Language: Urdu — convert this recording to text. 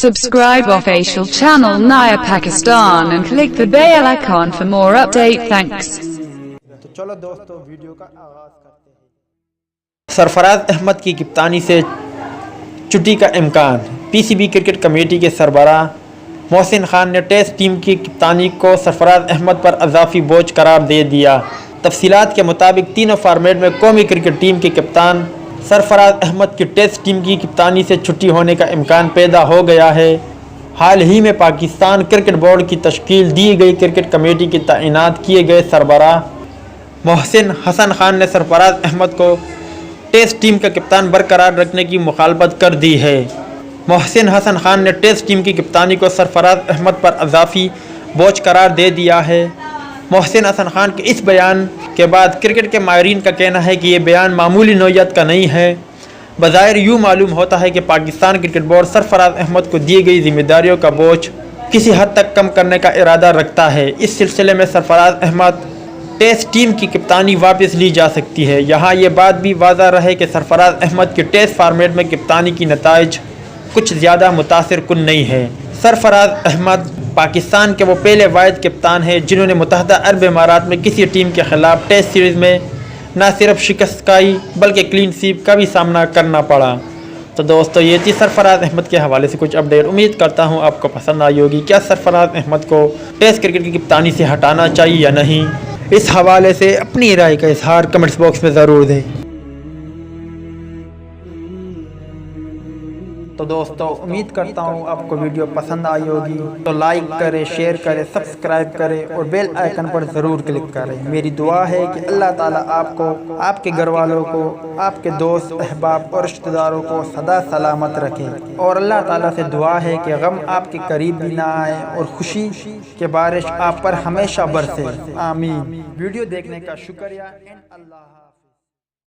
Subscribe official channel Naya Pakistan and click the bell icon for more update. Thanks. تو چلو دوستو ویڈیو کا آغاز کرتے ہیں۔ سرفراز احمد کی کپتانی سے چھٹی کا امکان۔ پی سی بی کرکٹ کمیٹی کے سربراہ محسن خان نے ٹیسٹ ٹیم کی کپتانی کو سرفراز احمد پر اضافی بوجھ قرار دے دیا۔ تفصیلات کے مطابق تینوں فارمیٹ میں قومی کرکٹ ٹیم کے کپتان سرفراز احمد کی ٹیسٹ ٹیم کی کپتانی سے چھٹی ہونے کا امکان پیدا ہو گیا ہے۔ حال ہی میں پاکستان کرکٹ بورڈ کی تشکیل دی گئی کرکٹ کمیٹی کے تعینات کیے گئے سربراہ محسن حسن خان نے سرفراز احمد کو ٹیسٹ ٹیم کا کپتان برقرار رکھنے کی مخالفت کر دی ہے۔ محسن حسن خان نے ٹیسٹ ٹیم کی کپتانی کو سرفراز احمد پر اضافی بوجھ قرار دے دیا ہے۔ محسن حسن خان کے اس بیان کے بعد کرکٹ کے ماہرین کا کہنا ہے کہ یہ بیان معمولی نوعیت کا نہیں ہے۔ بظاہر یوں معلوم ہوتا ہے کہ پاکستان کرکٹ بورڈ سرفراز احمد کو دی گئی ذمہ داریوں کا بوجھ کسی حد تک کم کرنے کا ارادہ رکھتا ہے۔ اس سلسلے میں سرفراز احمد ٹیسٹ ٹیم کی کپتانی واپس لی جا سکتی ہے۔ یہاں یہ بات بھی واضح رہے کہ سرفراز احمد کے ٹیسٹ فارمیٹ میں کپتانی کی نتائج کچھ زیادہ متاثر کن نہیں ہے۔ سرفراز احمد پاکستان کے وہ پہلے واحد کپتان ہیں جنہوں نے متحدہ عرب امارات میں کسی ٹیم کے خلاف ٹیسٹ سیریز میں نہ صرف شکست کھائی بلکہ کلین سویپ کا بھی سامنا کرنا پڑا۔ تو دوستو یہ تھی سرفراز احمد کے حوالے سے کچھ اپڈیٹ۔ امید کرتا ہوں آپ کو پسند آئی ہوگی۔ کیا سرفراز احمد کو ٹیسٹ کرکٹ کی کپتانی سے ہٹانا چاہیے یا نہیں؟ اس حوالے سے اپنی رائے کا اظہار کمنٹس باکس میں ضرور دیں۔ تو دوستو امید کرتا ہوں آپ کو ویڈیو پسند آئی ہوگی، تو لائک کریں، شیئر کریں، سبسکرائب کریں اور بیل آئیکن پر ضرور کلک کریں۔ میری دعا ہے کہ اللہ تعالیٰ آپ کو، آپ کے گھر والوں کو، آپ کے دوست احباب اور رشتہ داروں کو سدا سلامت رکھے، اور اللہ تعالیٰ سے دعا ہے کہ غم آپ کے قریب بھی نہ آئے اور خوشی کے بارش آپ پر ہمیشہ برسے۔ آمین۔ ویڈیو دیکھنے کا شکریہ۔ اللہ